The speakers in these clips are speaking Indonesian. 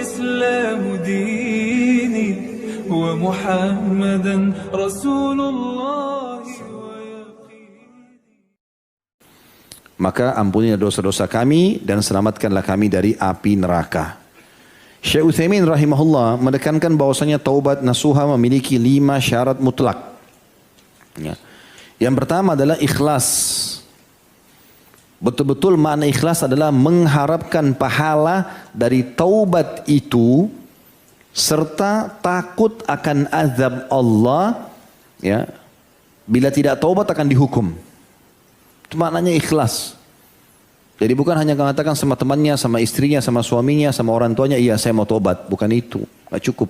والإسلام ديني ومحمدا رسول الله. Maka ampunilah dosa-dosa kami dan selamatkanlah kami dari api neraka. Syekh Utsaimin rahimahullah menekankan bahwasanya taubat nasuha memiliki 5 syarat mutlak. Ya. Yang pertama adalah ikhlas. Betul-betul makna ikhlas adalah mengharapkan pahala dari taubat itu serta takut akan azab Allah, ya. Bila tidak taubat akan dihukum. Itu maknanya ikhlas. Jadi bukan hanya mengatakan sama temannya, sama istrinya, sama suaminya, sama orang tuanya, iya saya mau taubat. Bukan itu, nggak cukup.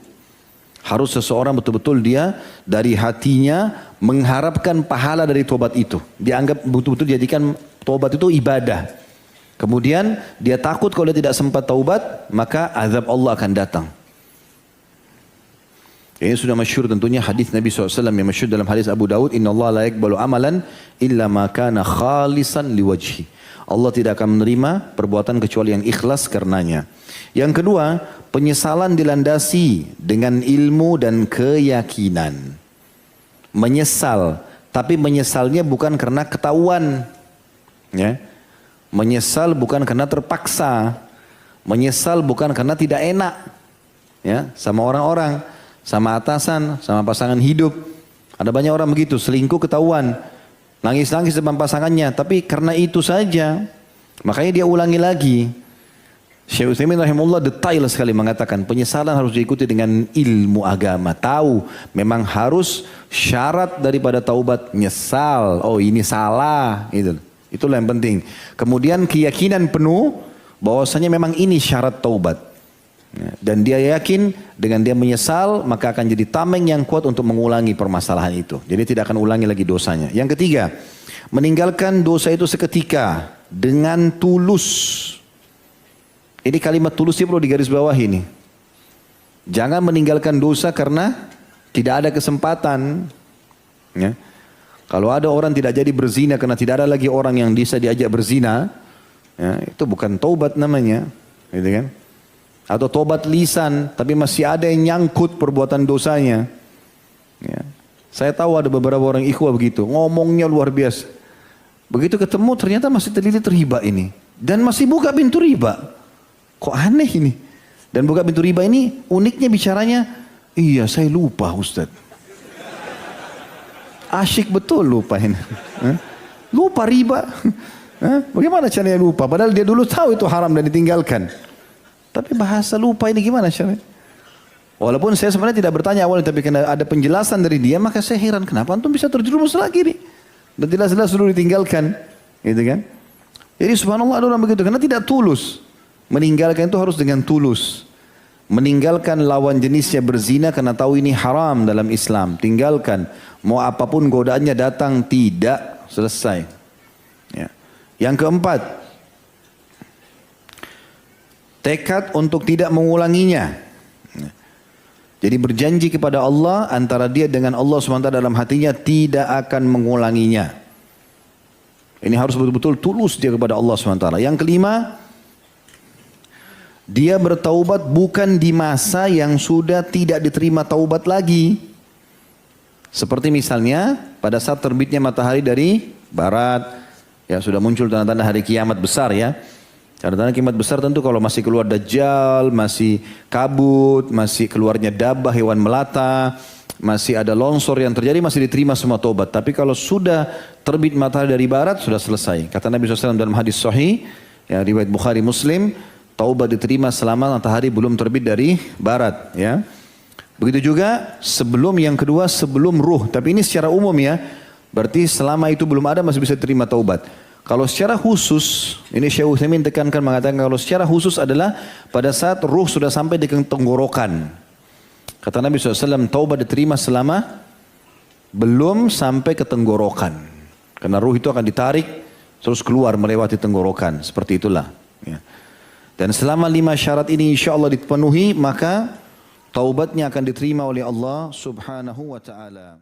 Harus seseorang betul-betul dia dari hatinya mengharapkan pahala dari taubat itu. Dianggap betul-betul dijadikan taubat itu ibadah. Kemudian dia takut kalau dia tidak sempat taubat, maka azab Allah akan datang. Ini sudah masyhur tentunya hadis Nabi SAW yang masyhur dalam hadis Abu Daud, Inna Allah la yakbalu amalan illa ma kana khalisan liwajhi. Allah tidak akan menerima perbuatan kecuali yang ikhlas karenanya. Yang kedua, penyesalan dilandasi dengan ilmu dan keyakinan. Menyesal, tapi menyesalnya bukan karena ketahuan. Ya. Menyesal bukan karena terpaksa. Menyesal bukan karena tidak enak. Ya, sama orang-orang, sama atasan, sama pasangan hidup. Ada banyak orang begitu, selingkuh ketahuan. Nangis-nangis depan pasangannya, tapi karena itu saja. Makanya dia ulangi lagi. Syekh Utsaimin rahimahullah detail sekali mengatakan penyesalan harus diikuti dengan ilmu agama. Tahu memang harus syarat daripada taubat nyesal. Oh ini salah, gitu. Itulah yang penting. Kemudian keyakinan penuh bahwasanya memang ini syarat taubat. Dan dia yakin dengan dia menyesal maka akan jadi tameng yang kuat untuk mengulangi permasalahan itu. Jadi tidak akan ulangi lagi dosanya. Yang ketiga, meninggalkan dosa itu seketika dengan tulus. Ini kalimat tulus perlu digarisbawahi ini. Jangan meninggalkan dosa karena tidak ada kesempatan. Ya. Kalau ada orang tidak jadi berzina karena tidak ada lagi orang yang bisa diajak berzina, ya, itu bukan taubat namanya, gitu kan? Atau tobat lisan, tapi masih ada yang nyangkut perbuatan dosanya. Ya. Saya tahu ada beberapa orang ikhwah begitu, ngomongnya luar biasa. Begitu ketemu ternyata masih terlilit riba ini. Dan masih buka pintu riba. Kok aneh ini? Dan buka pintu riba ini uniknya bicaranya, iya saya lupa Ustaz. Asyik betul lupa ini. Lupa riba. Bagaimana caranya lupa? Padahal dia dulu tahu itu haram dan ditinggalkan. Tapi bahasa lupa ini gimana caranya? Walaupun saya sebenarnya tidak bertanya awalnya, tapi karena ada penjelasan dari dia, maka saya heran kenapa antum bisa terjerumus lagi nih? Dan jelas-jelas dulu ditinggalkan, gitu kan? Jadi subhanallah ada orang begitu, karena tidak tulus. Meninggalkan itu harus dengan tulus. Meninggalkan lawan jenisnya berzina karena tahu ini haram dalam Islam. Tinggalkan. Mau apapun godaannya datang, tidak. Selesai. Ya. Yang keempat, tekad untuk tidak mengulanginya. Jadi berjanji kepada Allah antara dia dengan Allah SWT dalam hatinya tidak akan mengulanginya. Ini harus betul-betul tulus dia kepada Allah SWT. Yang kelima, dia bertaubat bukan di masa yang sudah tidak diterima taubat lagi. Seperti misalnya pada saat terbitnya matahari dari barat, ya sudah muncul tanda-tanda hari kiamat besar ya. Tanda-tanda kiamat besar tentu kalau masih keluar dajjal, masih kabut, masih keluarnya dabah hewan melata, masih ada longsor yang terjadi, masih diterima semua taubat. Tapi kalau sudah terbit matahari dari barat, sudah selesai. Kata Nabi SAW dalam hadis sahih, ya, riwayat Bukhari Muslim, taubat diterima selama matahari belum terbit dari barat. Ya. Begitu juga sebelum yang kedua, sebelum ruh. Tapi ini secara umum ya, berarti selama itu belum ada masih bisa diterima taubat. Kalau secara khusus, ini Syekh Utsaimin tekankan mengatakan kalau secara khusus adalah pada saat ruh sudah sampai di tenggorokan. Kata Nabi SAW, taubat diterima selama belum sampai ke tenggorokan. Karena ruh itu akan ditarik terus keluar melewati tenggorokan. Seperti itulah. Ya. Dan selama 5 syarat ini insya Allah dipenuhi, maka taubatnya akan diterima oleh Allah Subhanahu wa ta'ala.